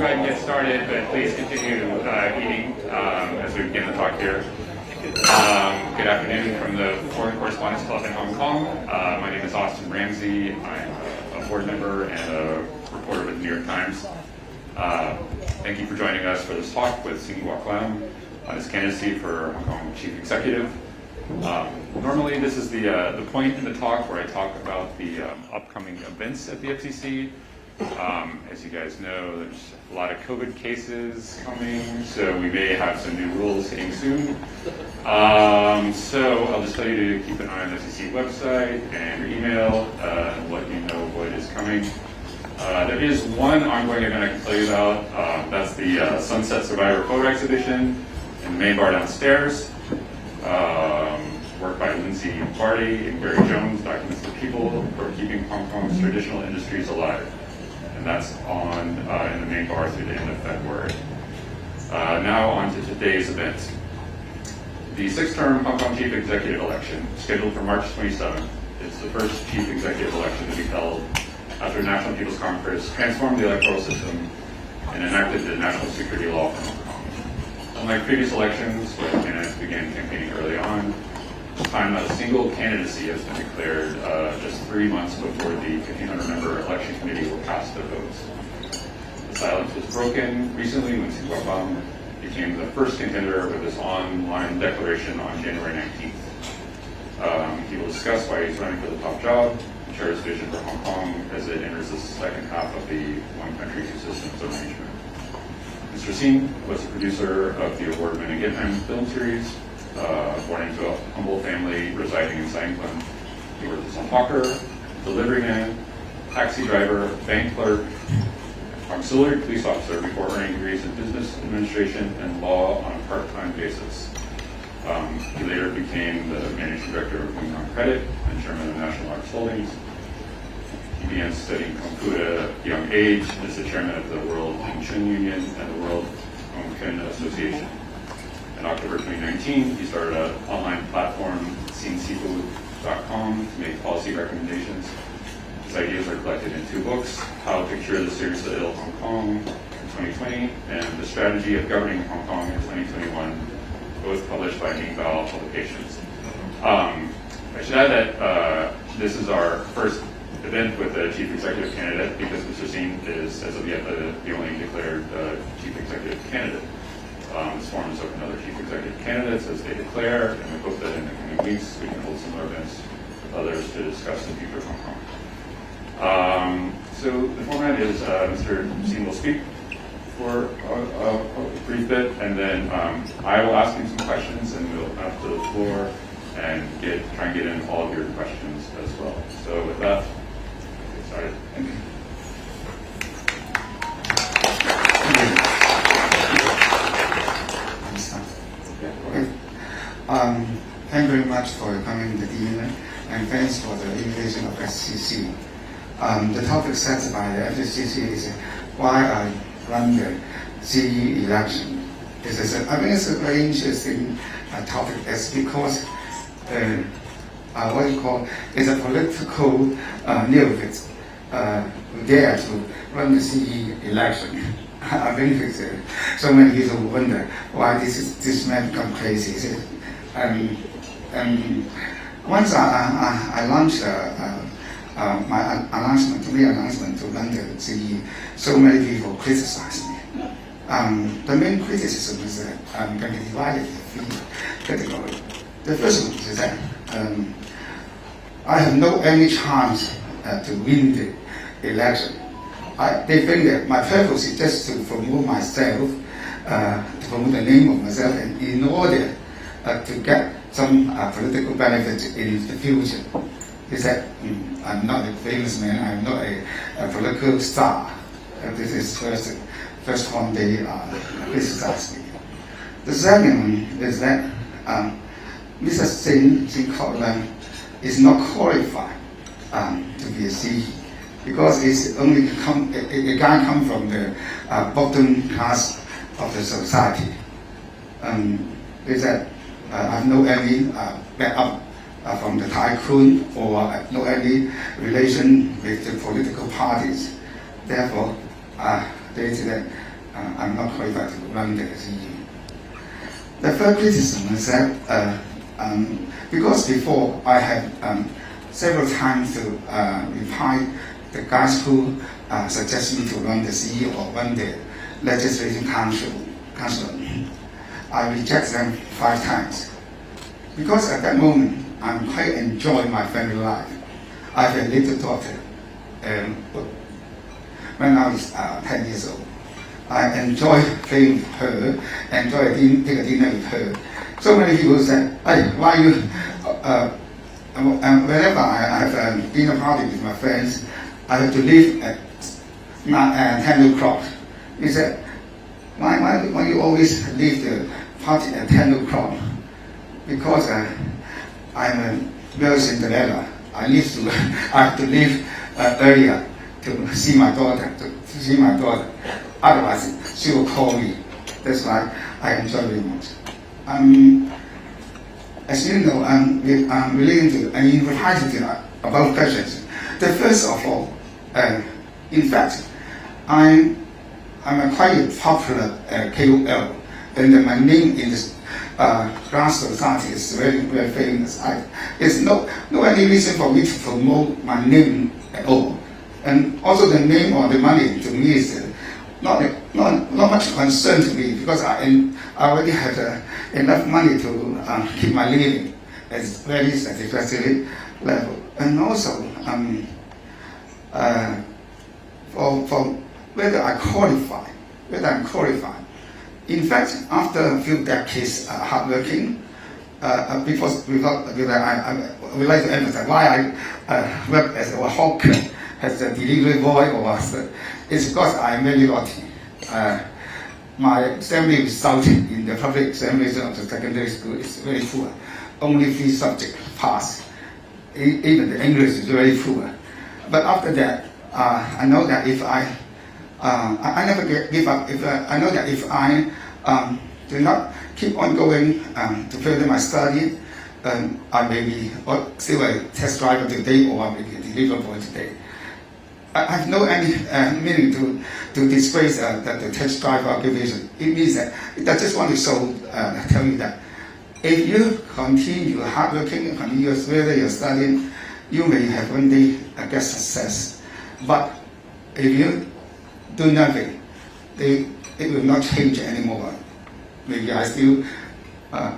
go ahead and get started, but please continue eating as we begin the talk here. Good afternoon from the Foreign Correspondents Club in Hong Kong. My name is Austin Ramsey. I'm a board member and a reporter with the New York Times. Thank you for joining us for this talk with Da師冼國林on his candidacy for Hong Kong Chief Executive. Normally this is the point in the talk where I talk about the upcoming events at the FCC. As you guys know, there's a lot of COVID cases coming, so we may have some new rules hitting soon. So I'll just tell you to keep an eye on the FCC website and your email, let you know what is coming. There is one ongoing event I can tell you about. That's the Sunset Survivor Photo Exhibition in the main bar downstairs. Work by Lindsay Barty and Gary Jones documents the people who are keeping Hong Kong's traditional industries alive. And that's on in the main bar through the end of February. Now on to today's event. The sixth-term Hong Kong Chief Executive election, scheduled for March 27th, is the first Chief Executive election to be held after the National People's Congress transformed the electoral system and enacted the national security law for Hong Kong. Unlike previous elections, where candidates began campaigning early on, this time not a single candidacy has been declared just 3 months before the 1,500-member election committee will cast their votes. The silence was broken recently when Da師冼國林became the first contender with his online declaration on January 19th. He will discuss why he's running for the top job, and share his vision for Hong Kong as it enters the second half of the one country, two systems arrangement. Mr. Singh was the producer of the award-winning Get Time film series, born into a humble family residing in Saigon. He worked as a hawker, delivery man, taxi driver, bank clerk, auxiliary police officer before earning degrees in business administration and law on a part-time basis. He later became the managing director of Wing Hong Credit and chairman of National Arts Holdings. He began studying Kung Fu at a young age and is the chairman of the World Wing Chun Union and the World Kung Fu Association. In October 2019, he started an online platform, SceneSeafood.com, to make policy recommendations. His ideas are collected in 2 books, How to Cure the Serious Ill Hong Kong in 2020 and The Strategy of Governing Hong Kong in 2021, both published by Mingbao Publications. I should add that this is our first event with a chief executive candidate because Mr. Singh is, as of yet, the only declared chief executive candidate. This forum is open to other chief executive candidates as they declare, and we hope that in the coming weeks we can hold similar events with others to discuss the future of Hong Kong. So the format is Mr. Singh will speak for a brief bit, and then I will ask him some questions, and we'll open up to the floor and try and get in all of your questions as well. So with that, let's get started. Thank you. Thank you very much for coming to the dinner, and thanks for the invitation of FCC. The topic set by the FCC is why I run the CE election. I think it's a very interesting topic. It's because what you call is a political neophyte dare to run the CE election. I think so many people wonder why this man become crazy. Once I launched my announcement to run the CE, so many people criticized me. The main criticism is that I'm going to divide it in 3 categories. The first one is that I have no any chance to win the election. They think that my purpose is just to promote myself, to promote the name of myself, and in order to get some political benefit in the future. He said, I'm not a famous man, I'm not a political star. This is first one they criticized me. The second one is that Mr. Da師冼國林is not qualified to be a CE because it's only a guy come from the bottom class of the society. They said, I have no any backup from the tycoon or no any relation with the political parties. Therefore, they said I'm not qualified to run the CE. The third criticism is that because before I had several times to reply the guys who suggest me to run the CE or run the legislative council, I reject them 5 times. Because at that moment, I'm quite enjoying my family life. I have a little daughter. When I was 10 years old, I enjoy playing with her, enjoy take a dinner with her. So many people said, "Hey, why you?" Whenever I have a dinner party with my friends, I have to leave at 10 o'clock. He said, "Why you always leave the party at 10 o'clock?" Because I'm a real Cinderella. I have to leave earlier to see my daughter. Otherwise, she will call me. That's why I enjoy very much. As you know, I'm relating to an invitation about questions. The first of all, in fact, I'm a quite popular KOL, and my name in this grass society is very, very famous. There's no any reason for me to promote my name at all. And also the name or the money to me is not much concern to me, because I already have enough money to keep my living at very satisfactory level. And also for whether I'm qualified. In fact, after a few decades hardworking, I would like to emphasize why I work as a hawker, as a delivery boy, it's because I'm very lucky. My family result in the public examination of the secondary school is very poor. Only 3 subjects passed. Even the English is very poor. But after that, I know that if I never give up. I know that if I do not keep on going to further my study, I may be still a test driver today, or I may be a delivery boy today. I have no any meaning to disgrace the test driver occupation. It means that I just want to tell you that if you continue hardworking, continue further your studying, you may have one day get success. But if you do nothing, it will not change anymore. Maybe I still a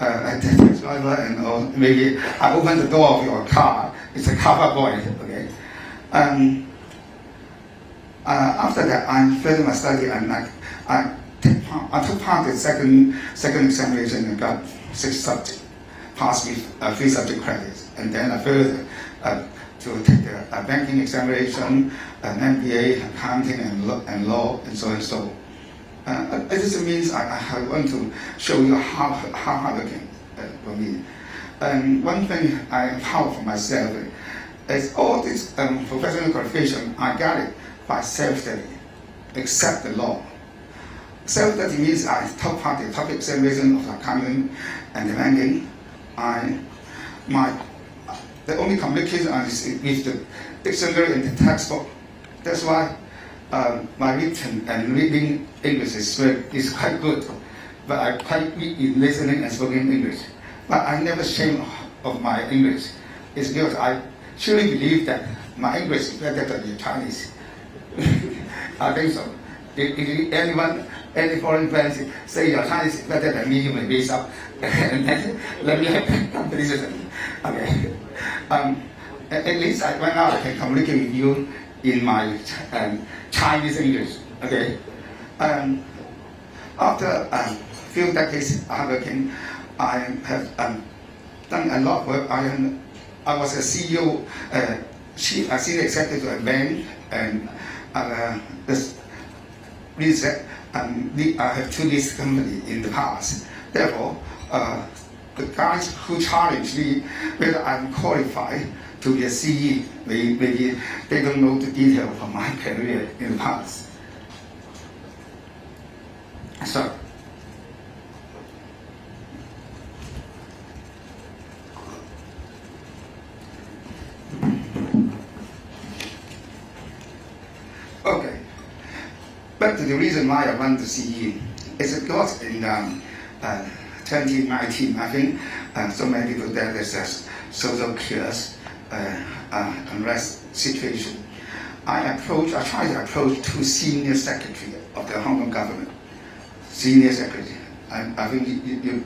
taxi driver, or maybe I open the door of your car. It's a car boy, okay. After that, I further my study, and I took part in second examination and got 6 subjects, passed with 3 subject credits, and then I further to take a banking examination, an MBA, accounting and law, and so and so. It just means I want to show you how hardworking for me. And one thing I am proud for myself is all this professional qualification, I got it by self-study, except the law. Self-study means I took part in the public examination of accounting and the banking. The only communication is with the dictionary and the textbook. That's why my written and reading English is quite good, but I'm quite weak in listening and speaking English. But I never shame of my English. It's because I truly believe that my English is better than your Chinese. I think so. If any foreign friends say your Chinese is better than me, you may raise up and then let me have competition. Okay. At least right now I can communicate with you in my Chinese English. Okay. After a few decades working, I have done a lot of work. I was a CEO, a senior executive at a bank, and I have 2 leased companies in the past. Therefore, the guys who challenge me whether I'm qualified to be a CE, maybe they don't know the detail of my career in the past. So, okay. But the reason why I run the CE is because in 2019, I think so many people there there's a social chaos, unrest situation. I tried to approach two senior secretaries of the Hong Kong government. Senior secretary, I think you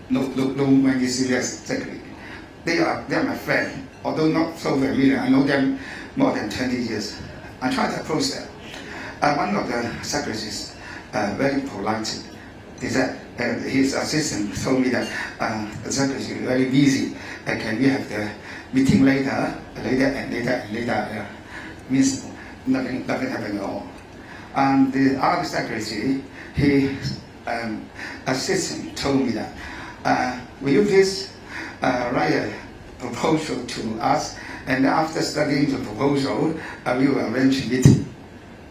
know many senior secretary. They are my friend, although not so familiar. I know them more than 20 years. I tried to approach them. One of the secretaries, very polite, he said his assistant told me that the secretary is very busy. Can we have the meeting later? Means nothing happened at all. And the other secretary, his assistant told me that, will you please write a proposal to us, and after studying the proposal, we will arrange a meeting.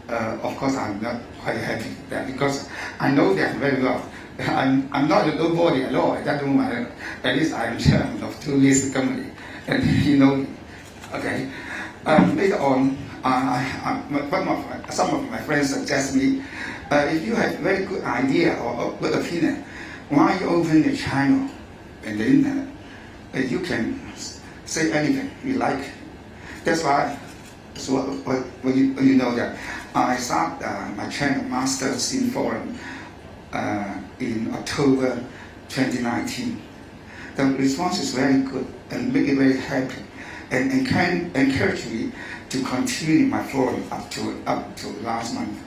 Of course, I'm not quite happy with that because I know them very well. I'm not a nobody at all. At that moment, at least I'm chairman of two listed company, and he knows me. Okay. Later on, some of my friends suggest me, if you have very good idea or good opinion, why you open a channel in the internet? You can say anything you like. That's why, so you know that I started my channel, Master Scene Forum, in October 2019. The response is very good and make me very happy, and can encourage me to continue my forum up to last month,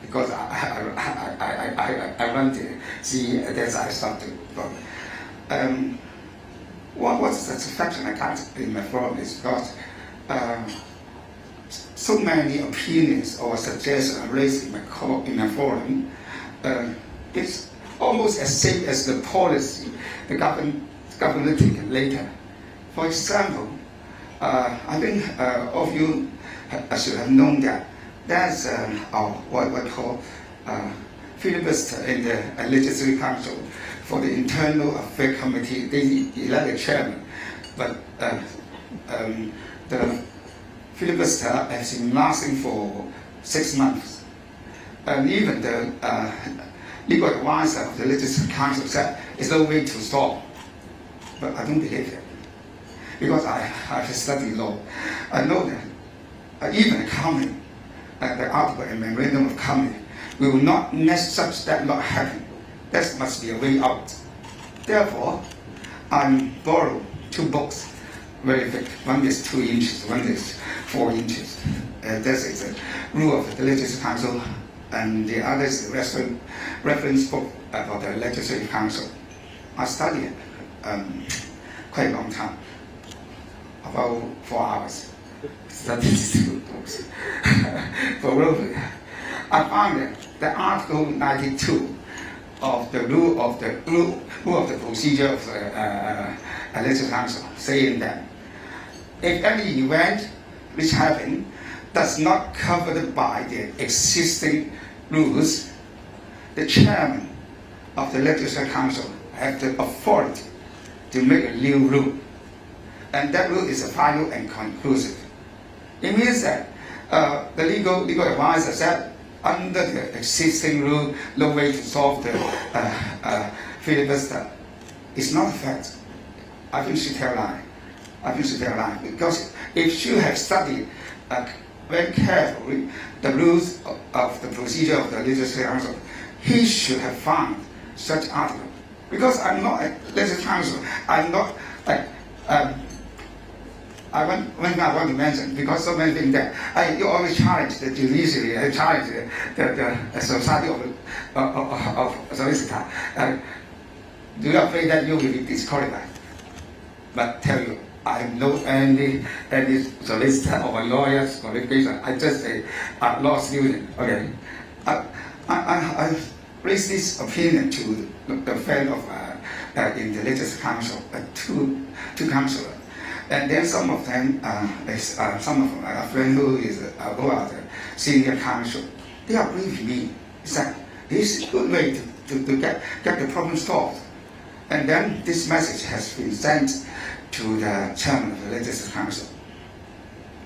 because I run to see that's I started. What's the satisfaction I got in my forum is because so many opinions or suggestions are raised in my forum. It's almost as same as the policy the government taken later. For example, I think all of you should have known that there's what we call filibuster in the Legislative Council for the Internal Affairs Committee. They elect a chairman, but the filibuster has been lasting for 6 months. And even the legal advisor of the Legislative Council said it's no way to stop. But I don't believe it, because I have studied law. I know that even a comment, the article and memorandum of comment, will not let such that not happen. That must be a way out. Therefore, I borrowed 2 books, very thick. One is 2 inches, one is 4 inches. This is a rule of the Legislative Council, and the other is the reference book for the Legislative Council. I studied it quite a long time, about 4 hours. Studied these 2 books. I found that the Article 92 of the rule of the procedure of the Legislative Council, saying that if any event which happened does not covered by the existing rules, the chairman of the Legislative Council has the authority to make a new rule, and that rule is final and conclusive. It means that the legal advisor said under the existing rule, no way to solve the filibuster. It's not a fact. I think she tell lie. Because if she had studied very carefully the rules of the procedure of the Legislative Council, he should have found such article. Because I'm not a Legislative Council, I'm not I want to mention, because so many things that you always challenge the judiciary, challenge the society of solicitor. Do you afraid that you will be disqualified? But tell you, I have no any solicitor or lawyer's qualification. I just a law student. Okay, I raised this opinion to the friend of in the Legislative Council, two councillors. And then some of them, some of my friends who are the senior counsel, they agree with me. It's that this is a good way to get the problem solved. And then this message has been sent to the chairman of the Legislative Council.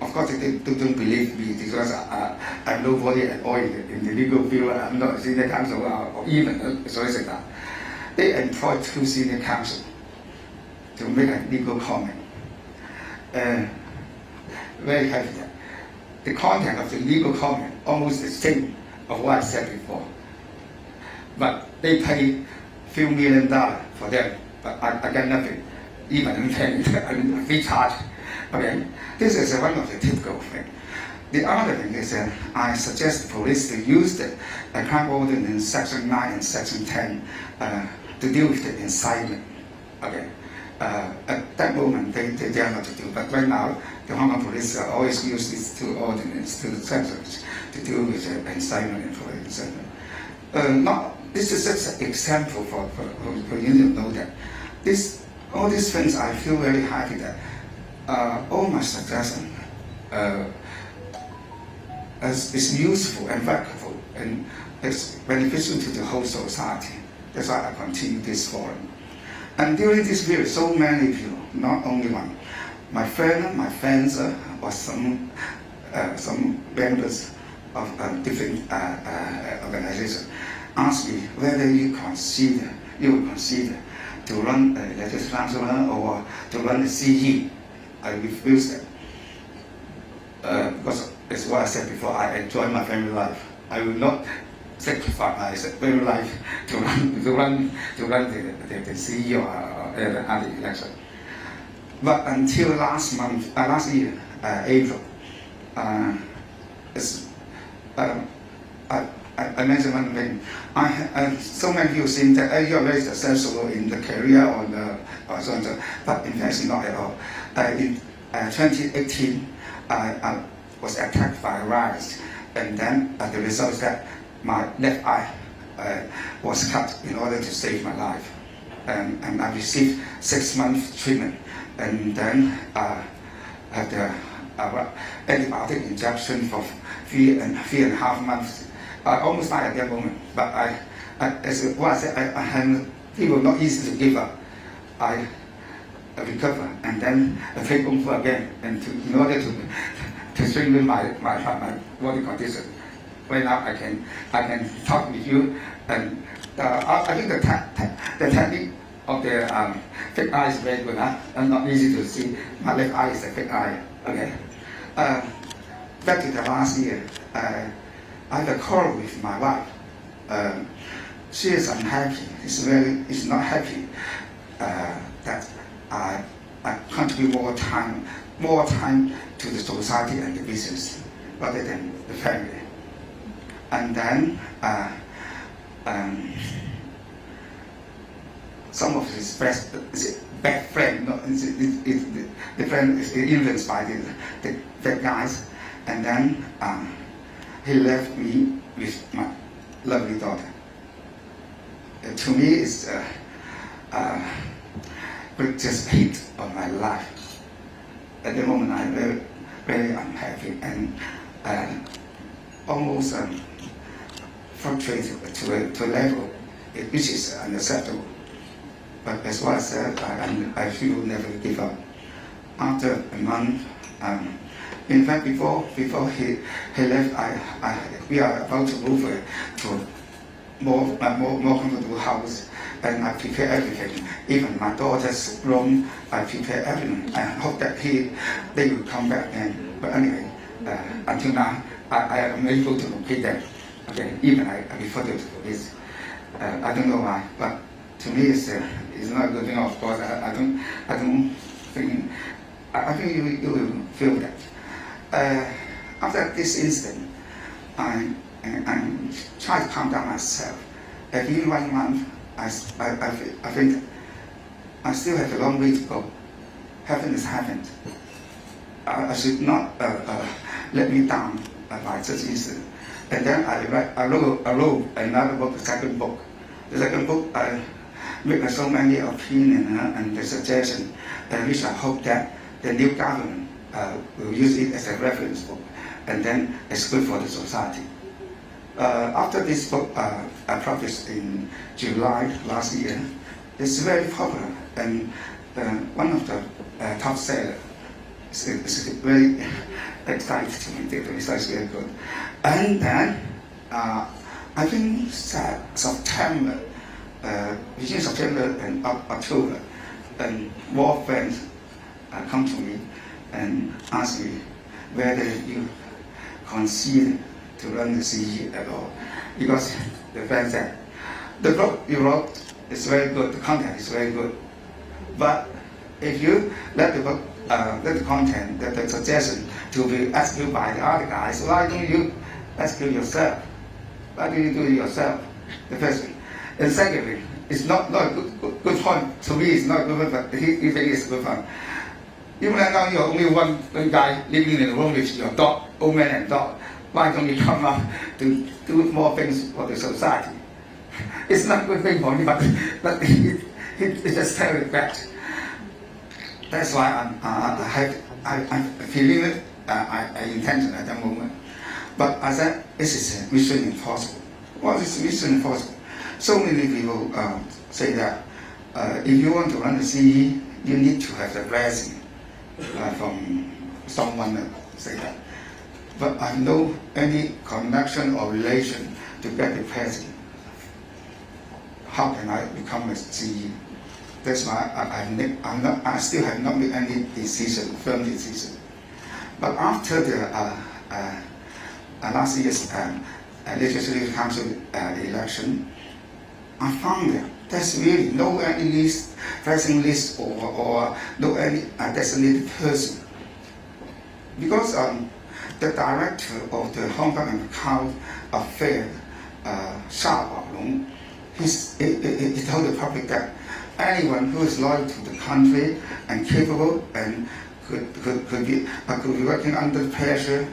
of course, they don't believe me because I'm nobody at all in the legal field. I'm not a senior counsel or even a solicitor. They employed 2 senior counsel to make a legal comment. Very happy. The content of the legal comment almost the same of what I said before. But they pay few $1 million for them, but I get nothing, even a free charge. Okay, this is one of the typical things. The other thing is that I suggest the police to use the crime ordinance section 9 and section 10 to deal with the incitement. Okay, at that moment they dare not to do, but right now the Hong Kong police always use these 2 ordinances, 2 sections to deal with the incitement and for incitement. This is just an example for you to know that all these things I feel very happy that all my suggestions is useful and practical and it's beneficial to the whole society. That's why I continue this forum. And during this period, so many people, not only one, my friends, or some members of different organizations asked me whether you would consider to run a legislative councillor or to run a CE. I refused it because it's what I said before. I enjoy my family life. I will not sacrifice my family life to run the CE or other election. But until last year, April, I mentioned one thing. So many people think that you are very successful in the career or so and so, but in fact, not at all. In 2018, I was attacked by a virus, and then the result is that my left eye was cut in order to save my life, and I received 6 months treatment, and then had the antibiotic injection for 3.5 months. I almost died at that moment, but as what I said, people not easy to give up. I recover and then I take over again, and in order to strengthen my body condition. Right now I can talk with you, and I think the technique of the fake eye is very good. And not easy to see. My left eye is a fake eye. Okay. Back to the last year. I have a quarrel with my wife. She is unhappy. She's not happy that I contribute more time to the society and the business rather than the family. And then some of his bad friend, the friend is influenced by the bad guys, and then he left me with my lovely daughter. To me, it's greatest hate of my life. At the moment, I'm very, very unhappy and almost frustrated to a level which is unacceptable. But as what I said, I feel never give up. After a month, in fact, before he left, we are about to move to a more comfortable house, and I prepare everything. Even my daughter's room, I prepare everything. I hope that they will come back again. But anyway, until now, I am able to locate them. Okay, even I refer to the police. I don't know why, but to me it's not a good thing. Of course, I don't think. I think you will feel that. After this incident, I try to calm down myself. Within 1 month, I think I still have a long way to go. Heaven is happened. I should not let me down by such incident. And then I wrote another book, the second book. The second book, I make so many opinions and the suggestions, which I hope that the new government will use it as a reference book, and then it's good for the society. After this book I published in July last year, it's very popular and one of the top sellers. It's very exciting to me. It's very good. And then I think September, between September and October, and more friends come to me and ask me whether you consider to run the CE at all. Because the friend said, the book you wrote is very good, the content is very good. But if you let the book, let the content, the suggestion to be executed by the other guys, why don't you execute yourself? Why do you do it yourself? The person. And secondly, it's not a good point. To me, it's not good, but he thinks it's a good point. Even now you're only one guy living in the room with your dog, old man and dog. Why don't you come up to do more things for the society? It's not a good thing for me, but it just tells the fact. That's why I'm feeling it. I intend at the moment. But I said, this is mission impossible. What is mission impossible? So many people say that if you want to run the CE, you need to have the blessing from someone that say that. But I know any connection or relation to get the president. How can I become a CE? That's why I still have not made any decision, firm decision. But after the last year's Legislative Council election, I found that there's really no any list, pressing list or no any designated person. Because the director of the Hong Kong and Macau Affair, he told the public that anyone who is loyal to the country and capable and could be working under pressure,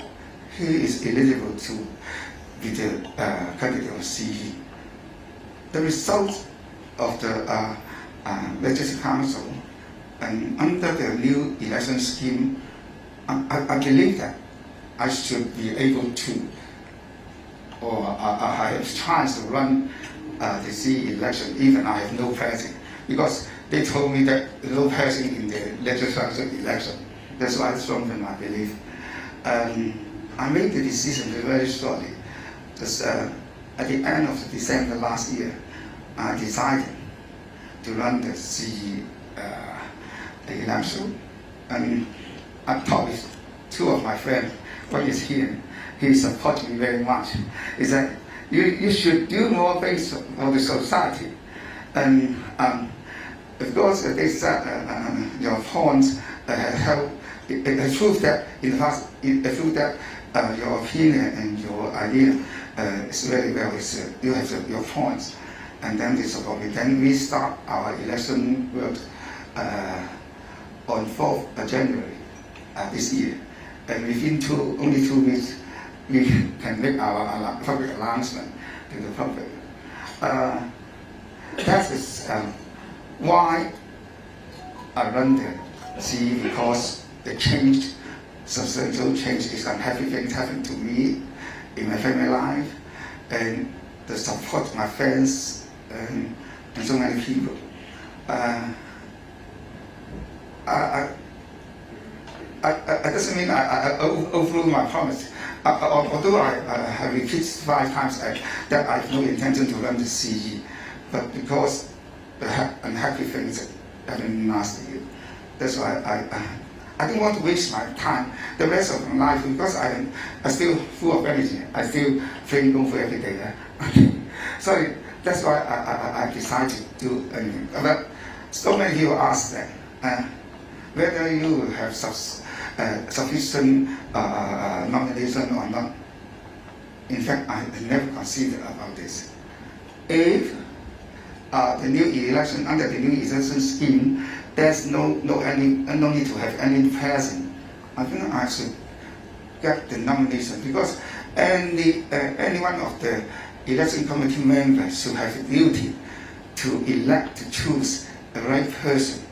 he is eligible to be the candidate of CE. The result of the Legislative Council and under the new election scheme, I believe that I should be able to, or I have a chance to run the CE election even I have no president, because they told me that no president in the legislative election. That's why I strengthened my belief. I made the decision very shortly. Because at the end of December last year, I decided to run the CE election. And I talked with two of my friends. One is here. He supported me very much. He said, you should do more things for the society. And of course, they said your points help. It proves that in the past, it proves that your opinion and your idea is very well received. You have your points, and then they support me. Then we start our election work on 4th January this year, and within only 2 weeks, we can make our public announcement to the public. That is why I run the CE, because the change, substantial change, is unhappy things happen to me in my family life, and the support of my friends and so many people. It doesn't mean I overrule my promise. Although I have repeated 5 times that I have no intention to run the CE, but because the unhappy things happened last year, that's why I don't want to waste my time, the rest of my life, because I'm still full of energy. I still train Kung Fu every day. So that's why I decided to do anything. But so many people ask that whether you will have sufficient nomination or not. In fact, I never considered about this. If the new election, under the new election scheme, there's no need to have any president, I think I should get the nomination, because any one of the election committee members should have the duty to elect, to choose the right person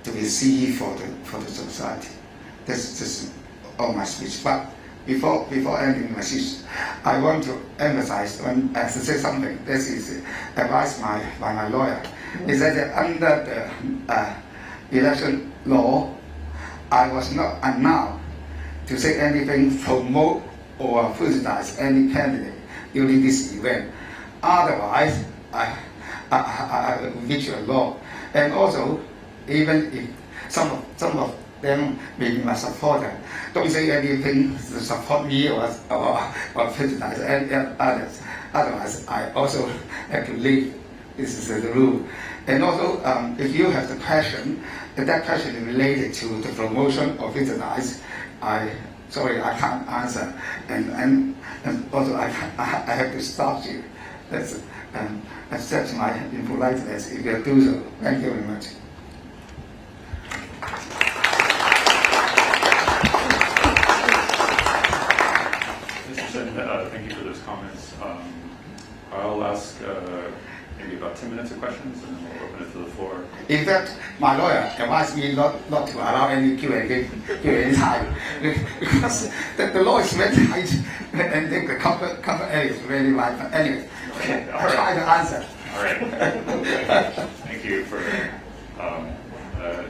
to be CE for the society. That's just all my speech. But before ending my speech, I want to emphasize, to say something. This is advised by my lawyer. Is that under the election law, I was not allowed to say anything, promote or criticize any candidate during this event. Otherwise, I will reach a law. And also, even if some of them may be my supporter, don't say anything to support me or criticize any others. Otherwise, I also have to leave. This is the rule. And also, if you have the question, if that question is related to the promotion or criticize, sorry, I can't answer. And also, I have to stop you. That's accept my impoliteness if you do so. Thank you very much. Mr. Sin, thank you for those comments. I'll ask maybe about 10 minutes of questions, and then we'll open it to the floor. In fact, my lawyer advised me not to allow any Q&A time because the law is very tight and the cover area is very wide. But anyway, Okay, all I'll try to answer. All right. Thank you for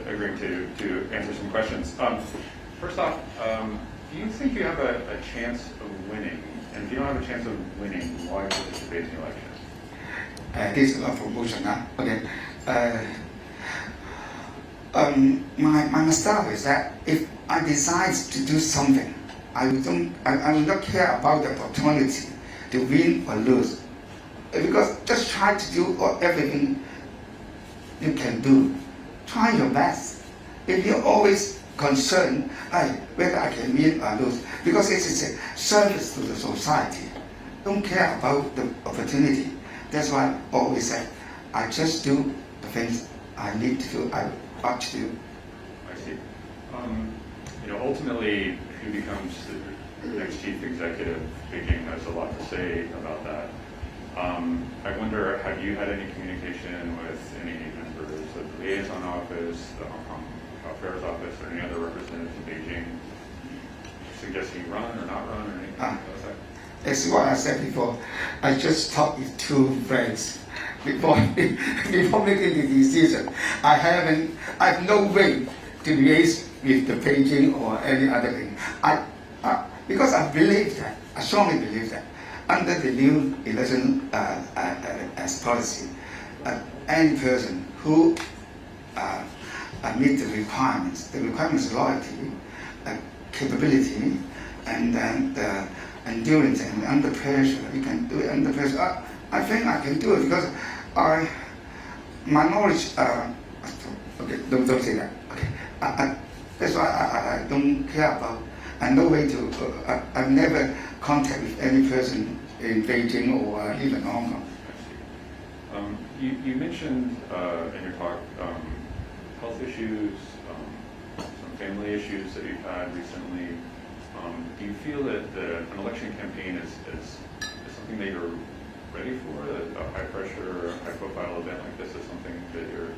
agreeing to answer some questions. First off, do you think you have a chance of winning? And if you don't have a chance of winning, why participate in the election? This is not promotion, huh? Okay. My style is that if I decide to do something, I will not care about the opportunity to win or lose. Because just try to do everything you can do. Try your best. If you're always concerned whether I can win or lose, because it is a service to the society. Don't care about the opportunity. That's why I always say, I just do the things I need to do, I ought to do. I see. Ultimately, who becomes the next chief executive, Beijing has a lot to say about that. I wonder, have you had any communication with any members of the liaison office, the Hong Kong Affairs office, or any other representatives in Beijing suggesting run or not run or anything like that? That's what I said before. I just talked with two friends before making the decision. I have no way to liaise with the Beijing or any other thing. Because I believe that, I strongly believe that, under the new election as policy, any person who meet the requirements is loyalty, capability, and then the endurance and under pressure. You can do it under pressure. I think I can do it because my knowledge. Okay, don't say that. Okay, that's why I don't care about. And no way to. I've never contact with any person in Beijing or even Hong Kong. You mentioned in your talk health issues, some family issues that you've had recently. Do you feel that an election campaign is something that you're ready for? A high-pressure, high-profile event like this is something that you're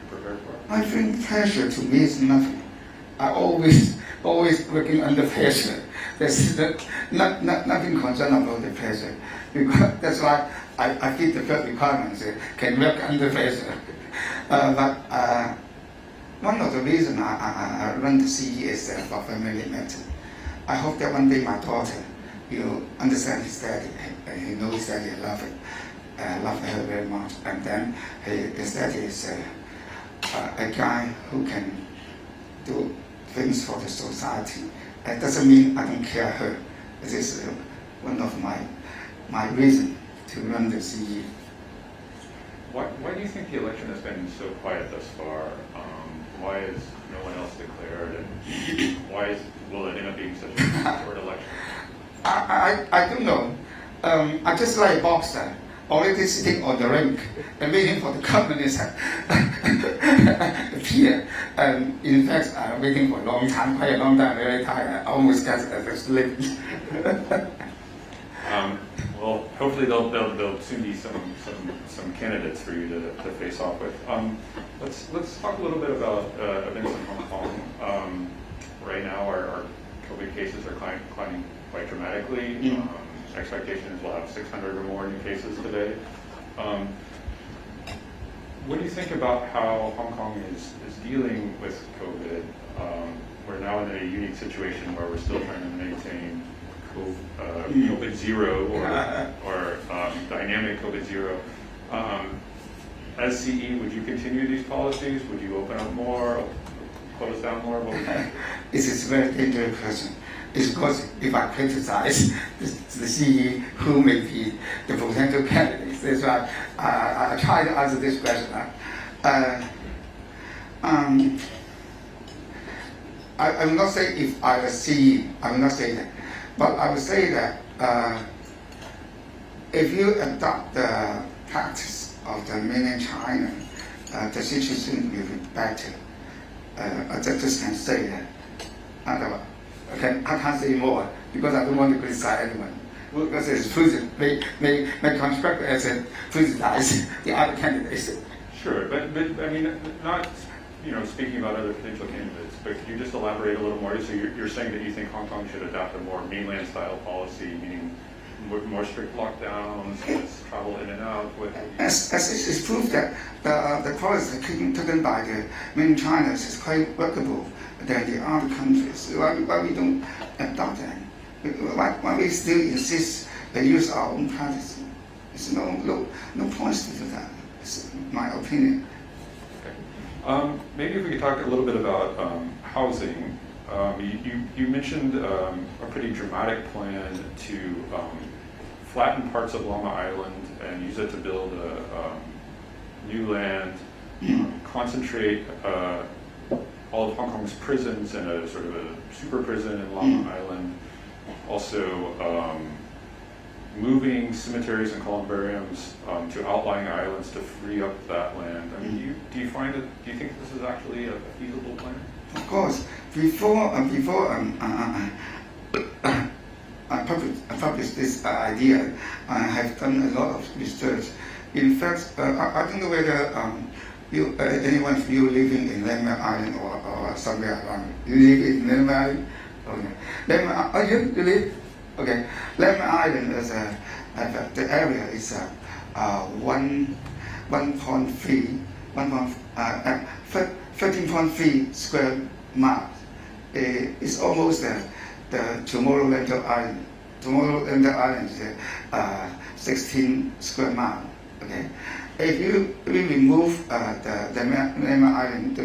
prepared for? I think pressure to me is nothing. I always working under pressure. There's nothing concerned about the pressure. Because that's why I fit the first requirements. Can work under pressure. But one of the reasons I run the CE is for family matter. I hope that one day my daughter will understand his daddy. He knows his daddy, love her very much. And then his daddy is a guy who can do things for the society. That doesn't mean I don't care her. This is one of my reasons to run the CE. Why do you think the election has been so quiet thus far? Why is no one else declared? And why will it end up being such a short election? I don't know. I just like a boxer, already sitting on the rink and waiting for the communists appear. In fact, I'm waiting for a long time, quite a long time, very tired. I almost got asleep. Well, hopefully there'll soon be some candidates for you to face off with. Let's talk a little bit about events in Hong Kong. Right now, our COVID cases are climbing quite dramatically. Expectation is we'll have 600 or more new cases today. what do you think about how Hong Kong is dealing with COVID? We're now in a unique situation where we're still trying to maintain COVID zero or dynamic COVID zero. As CE, would you continue these policies? Would you open up more, close down more? This is a very dangerous question. It's because if I criticize the CE, who may be the potential candidates? That's why I try to answer this question. I will not say if I was CE, I will not say that. But I would say that if you adopt the practice of the mainland China, the situation will be better. I just can say that. I can't say more because I don't want to criticize anyone. Because it's may construct as a criticize the other candidates. Sure, but I mean, not speaking about other potential candidates, but could you just elaborate a little more? So you're saying that you think Hong Kong should adopt a more mainland-style policy, meaning more strict lockdowns, less travel in and out? As it is proved that the policy taken by the mainland China is quite workable than the other countries. Why we don't adopt that? Why we still insist they use our own practice? There's no point to do that. It's my opinion. Okay. Maybe if we could talk a little bit about housing. You mentioned a pretty dramatic plan to flatten parts of Llama Island and use it to build new land, concentrate all of Hong Kong's prisons in a sort of a super prison in Llama Island. Also, moving cemeteries and columbariums to outlying islands to free up that land. I mean, do you think this is actually a feasible plan? Of course. Before I published this idea, I have done a lot of research. In fact, I don't know whether anyone of you living in Lemon Island or somewhere around. You live in Lemon Island? Okay. You live? Okay. Lemon Island is the area is 13.3 square miles. It's almost the Tomorrowland Island. Tomorrowland Island is 16 square miles. Okay. If you remove the Lemon Island,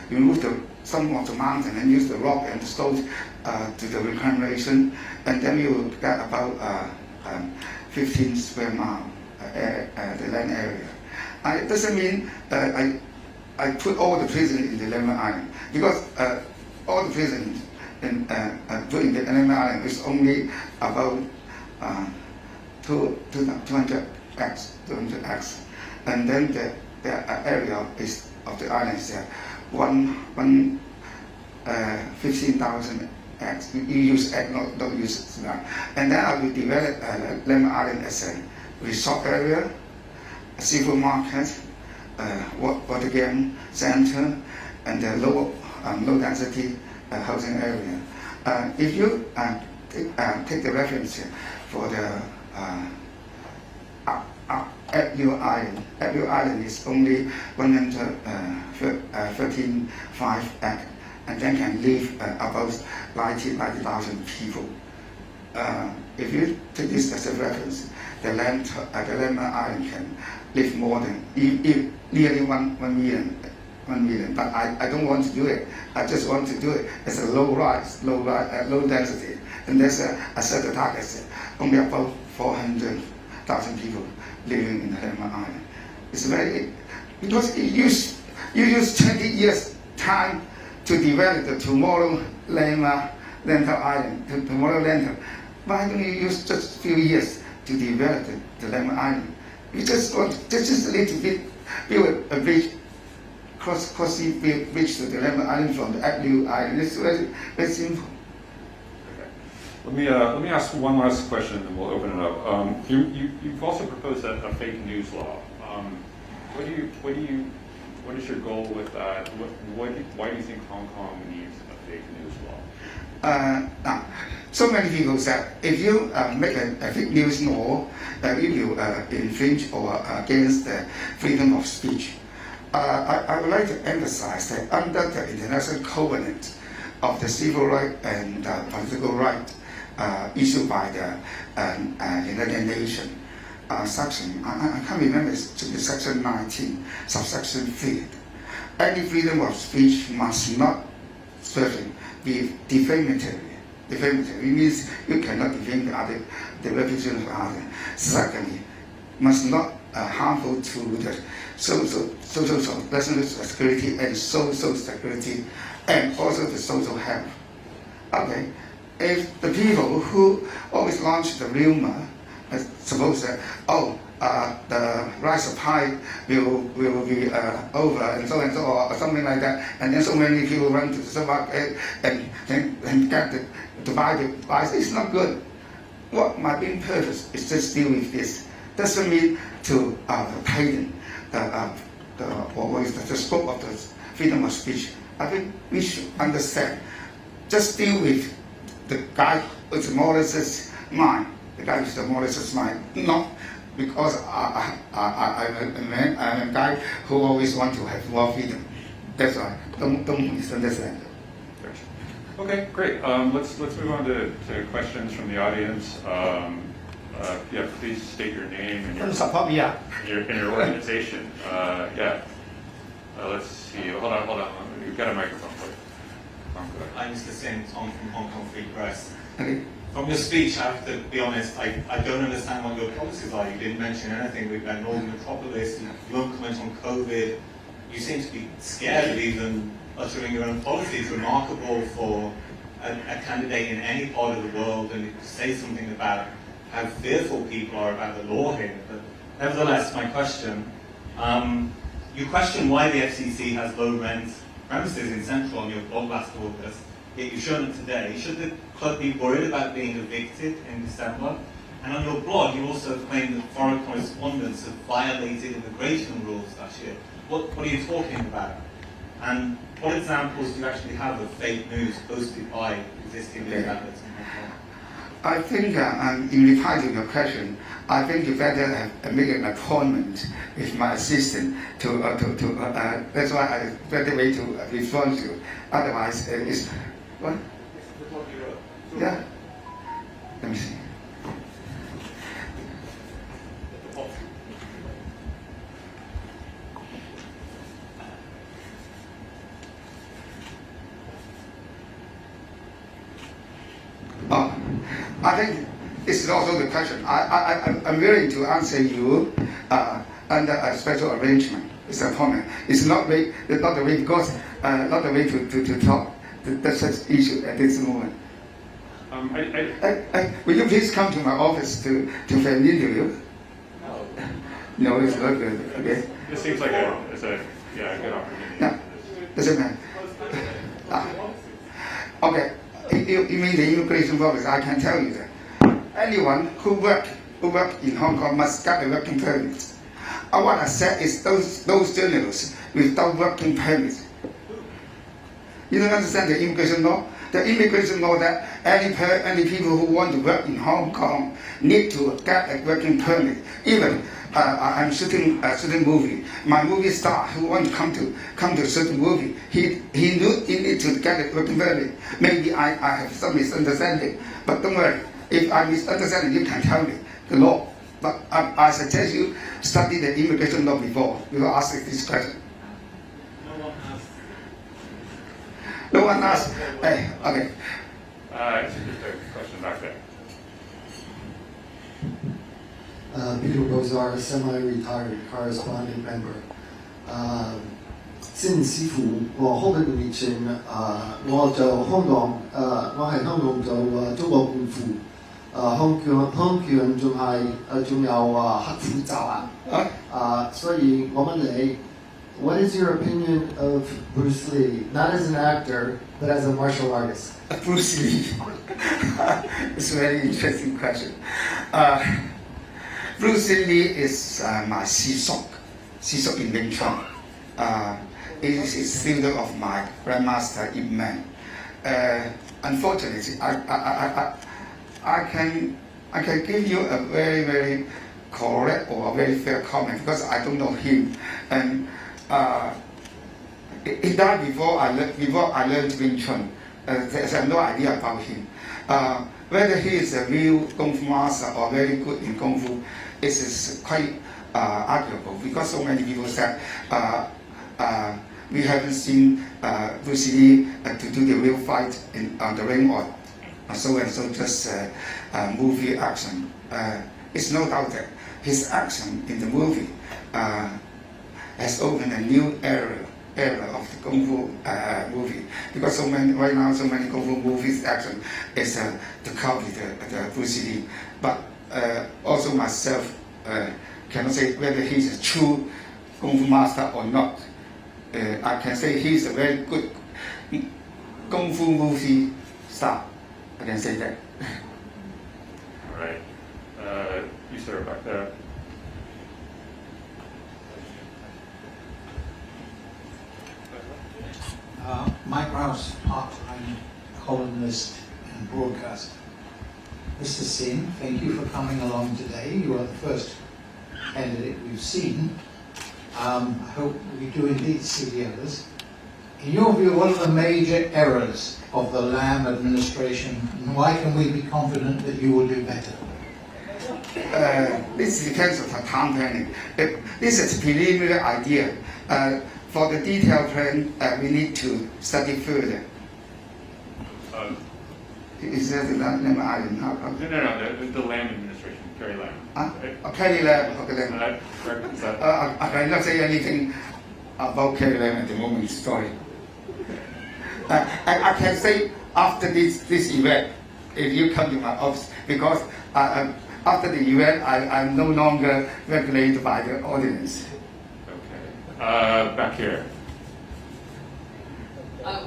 remove some of the mountain and use the rock and the stone to the reclamation, and then you will get about 15 square miles the land area. It doesn't mean I put all the prisons in the Lemon Island, because all the prisons put in the Lemon Island is only about 200 acres, and then the area of the island is 15,000 acres. You use egg, don't use it now. And then I will develop Lemon Island as a resort area, a seafood market, water game center, and a low density housing area. If you take the reference for the Abu Island. Abu Island is only 113.5 acres, and then can live about 90,000 people. If you take this as a reference, the Lemon Island can live more than nearly 1 million. But I don't want to do it. I just want to do it as a low density. And there's a set of targets, only about 400,000 people living in the Lemon Island. It's because you use 20 years time to develop the Tomorrowland Island, Tomorrowland. Why don't you use just a few years to develop the Lemon Island? You just need to build a bridge, crossing bridge to the Lemon Island from the Abu Island. It's very, very simple. Let me ask one last question, and then we'll open it up. You've also proposed a fake news law. What is your goal with that? Why do you think Hong Kong needs a fake news law? So many people said if you make a fake news law, it will infringe or against the freedom of speech. I would like to emphasize that under the international covenant of the civil right and political right issued by the United Nations, section, I can't remember, it's section 19, subsection 3. Any freedom of speech must not be defamatory. Defamatory means you cannot defame the reputation of others. Secondly, must not harmful to the social security and social security and also the social health. Okay, if the people who always launch the rumor, suppose that the rise of tide will be over and so or something like that, and then so many people run to the supermarket and get to buy the it's not good. What my main purpose is just deal with this. Doesn't mean to tighten the scope of the freedom of speech. I think we should understand. Just deal with the guy with the malicious mind. The guy with the malicious mind. Not because I'm a guy who always want to have more freedom. That's why. Don't misunderstand. Okay, great. Let's move on to questions from the audience. Yeah, please state your name and your organization. Let's see. Hold on. You've got a microphone, please. I'm Mr. Sim, Tom from Hong Kong Free Press. Okay. From your speech, I have to be honest, I don't understand what your policies are. You didn't mention anything about Northern Metropolis, you won't comment on COVID. You seem to be scared of even uttering your own policies. Remarkable for a candidate in any part of the world, and to say something about how fearful people are about the law here. But nevertheless, my question, you question why the FCC has low rent premises in Central on your blog last August, yet you've shown it today. Should the club be worried about being evicted in December? And on your blog, you also claim that foreign correspondents have violated immigration rules last year. What are you talking about? And what examples do you actually have of fake news posted by existing news outlets in Hong Kong? I think, in reply to your question, I think you better make an appointment with my assistant to that's why I better way to respond to you. Otherwise, it's what? Yeah. Let me see. I think this is also the question. I'm willing to answer you under a special arrangement. It's an appointment. It's not the way because not the way to talk. That's such issue at this moment. Will you please come to my office to for an interview? No, it's not good. Okay. This seems like a good opportunity. No, doesn't matter. Okay. You mean the immigration policy? I can tell you that anyone who work in Hong Kong must get a working permit. What I said is those journalists without working permit. You don't understand the immigration law? The immigration law that any people who want to work in Hong Kong need to get a working permit. Even I'm shooting a certain movie. My movie star who want to come to a certain movie, he need to get a working permit. Maybe I have some misunderstanding, but don't worry. If I misunderstand, you can tell me the law. But I suggest you study the immigration law before asking this question. No one asked. Hey, okay. Just a question back there. Peter Bozar, semi-retired correspondent member. 先師傅，我好幾年前我就香港我喺香港做中國功夫，香港仲有黑虎襲所以我問你 What is your opinion of Bruce Lee, not as an actor, but as a martial artist? Bruce Lee. It's a very interesting question. Bruce Lee is my Sisok in Wing Chun. It is a student of my grandmaster Ip Man. Unfortunately, I can give you a very, very correct or a very fair comment because I don't know him. And he died before I learned Wing Chun. I have no idea about him. Whether he is a real Kung Fu master or very good in Kung Fu is quite arguable, because so many people said we haven't seen Bruce Lee to do the real fight on the ring or so and so, just movie action. It's no doubt that his action in the movie has opened a new era of the Kung Fu movie, because right now so many Kung Fu movies action is to copy the Bruce Lee. But also myself cannot say whether he's a true Kung Fu master or not. I can say he's a very good Kung Fu movie star. I can say that. All right. You sir back there. Mike Rouse, part-time columnist and broadcaster. Mr. Sin, thank you for coming along today. You are the first candidate we've seen. I hope we do indeed see the others. In your view, what are the major errors of the Lam administration, and why can we be confident that you will do better? This depends on the town planning. This is a preliminary idea. For the detailed plan, we need to study further. Is that the name I am not? No, the Lam administration, Carrie Lam. Carrie Lam. Okay, I cannot say anything about Carrie Lam at the moment. Sorry. I can say after this event, if you come to my office, because after the event, I'm no longer regulated by the ordinance. Okay. Back here.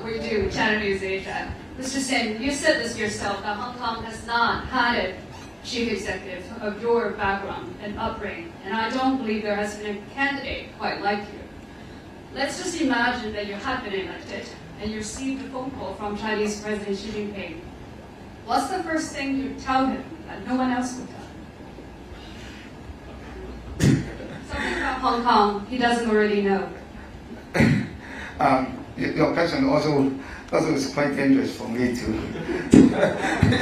We do, Channel News Asia. Mr. Sin, you said this yourself, that Hong Kong has not had a chief executive of your background and upbringing, and I don't believe there has been a candidate quite like you. Let's just imagine that you have been elected and you received a phone call from Chinese President Xi Jinping. What's the first thing you tell him that no one else would tell him? Something about Hong Kong he doesn't already know. Your question also is quite dangerous for me too.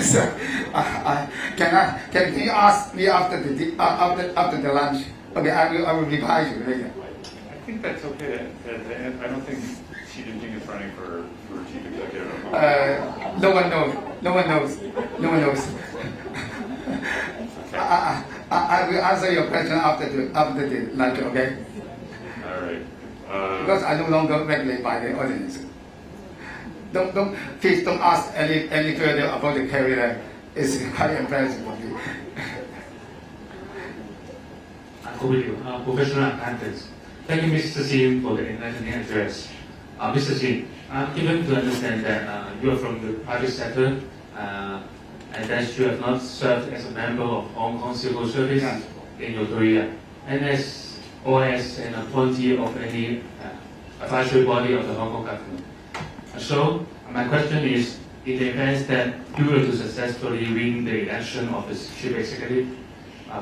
So, can you ask me after the lunch? Okay, I will reply you later. I think that's okay. I don't think Xi Jinping is running for chief executive. No one knows. Okay. I will answer your question after the lunch. Okay. All right. Because I no longer regulate by the ordinance. Please don't ask any further about the career. It's quite embarrassing for me. Professional accountants. Thank you, Mr. Sin, for the enlightening address. Mr. Sin, I'm given to understand that you are from the private sector and that you have not served as a member of Hong Kong Civil Service in your career, and as an appointee of any advisory body of the Hong Kong government. So, my question is, in the event that you were to successfully win the election of the chief executive,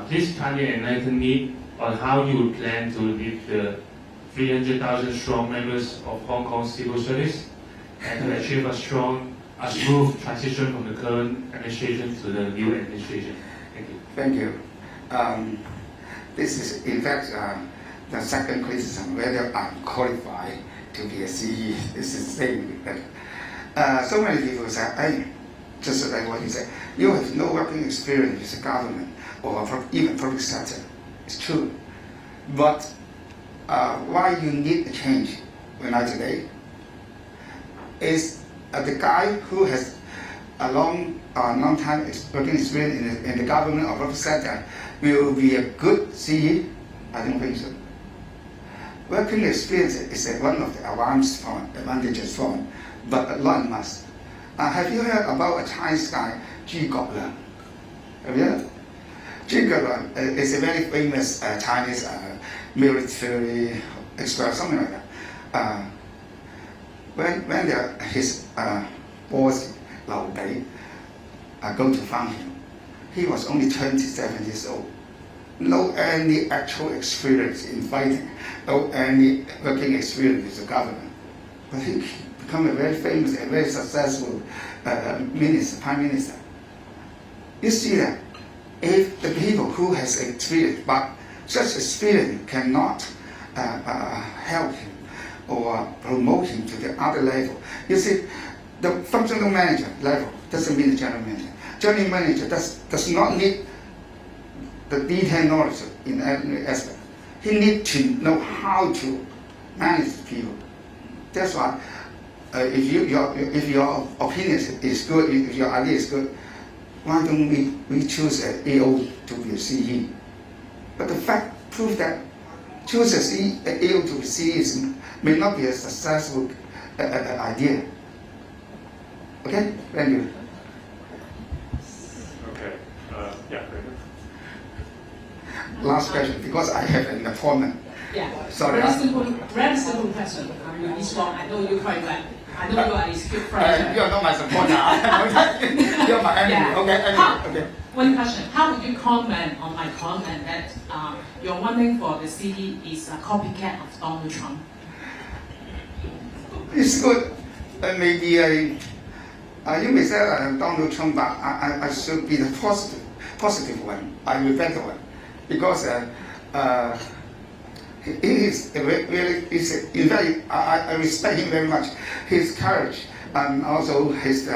please kindly enlighten me on how you would plan to lead the 300,000 strong members of Hong Kong Civil Service and to achieve a smooth transition from the current administration to the new administration. Thank you. Thank you. This is, in fact, the second criticism, whether I'm qualified to be a CE. This is the same. So many people say, just like what you said, you have no working experience with the government or even public sector. It's true. But why you need a change when I today is the guy who has a long time working experience in the government or public sector will be a good CE? I don't think so. Working experience is one of the advantages from, but not must. Have you heard about a Chinese guy, Zhu Goplan? Have you heard? Zhu Goplan is a very famous Chinese military expert, something like that. When his boss, Lao Bei, go to find him, he was only 27 years old. no any actual experience in fighting, no any working experience as a governor. But he became a very famous and very successful prime minister. You see that if the people who has experience, but such experience cannot help him or promote him to the other level. You see, the functional manager level doesn't mean the general manager. General manager does not need the detailed knowledge in every aspect. He needs to know how to manage people. That's why if your opinion is good, if your idea is good, why don't we choose an AO to be a CE? But the fact proves that choosing an AO to be CE may not be a successful idea. Okay, thank you. Okay, yeah, very good. Last question, because I have an appointment. Yeah. Sorry. Very simple question. Really strong. I know you quite well. I know you are a skilled fighter. You are not my supporter. You are my enemy. Yeah. Okay. One question. How would you comment on my comment that your running for the city is a copycat of Donald Trump? It's good. Maybe you may say Donald Trump, but I should be the positive one. I will better one, because he is really. In fact, I respect him very much. His courage and also his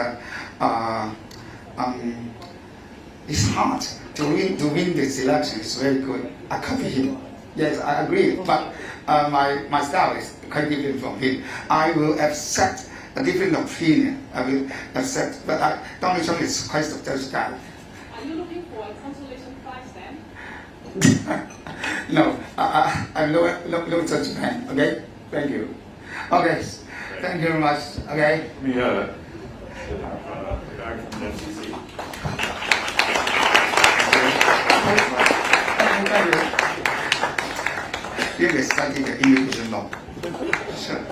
heart to win this election is very good. I copy him. Yes, I agree. But my style is quite different from him. I will accept a different opinion. I will accept. But Donald Trump is quite a successful guy. Are you looking for a consolation prize then? No, I'm no such man. Okay, thank you. Okay, thank you very much. Okay. Let me have the guy from the FCC. Thank you. You may study the immigration law. Sure.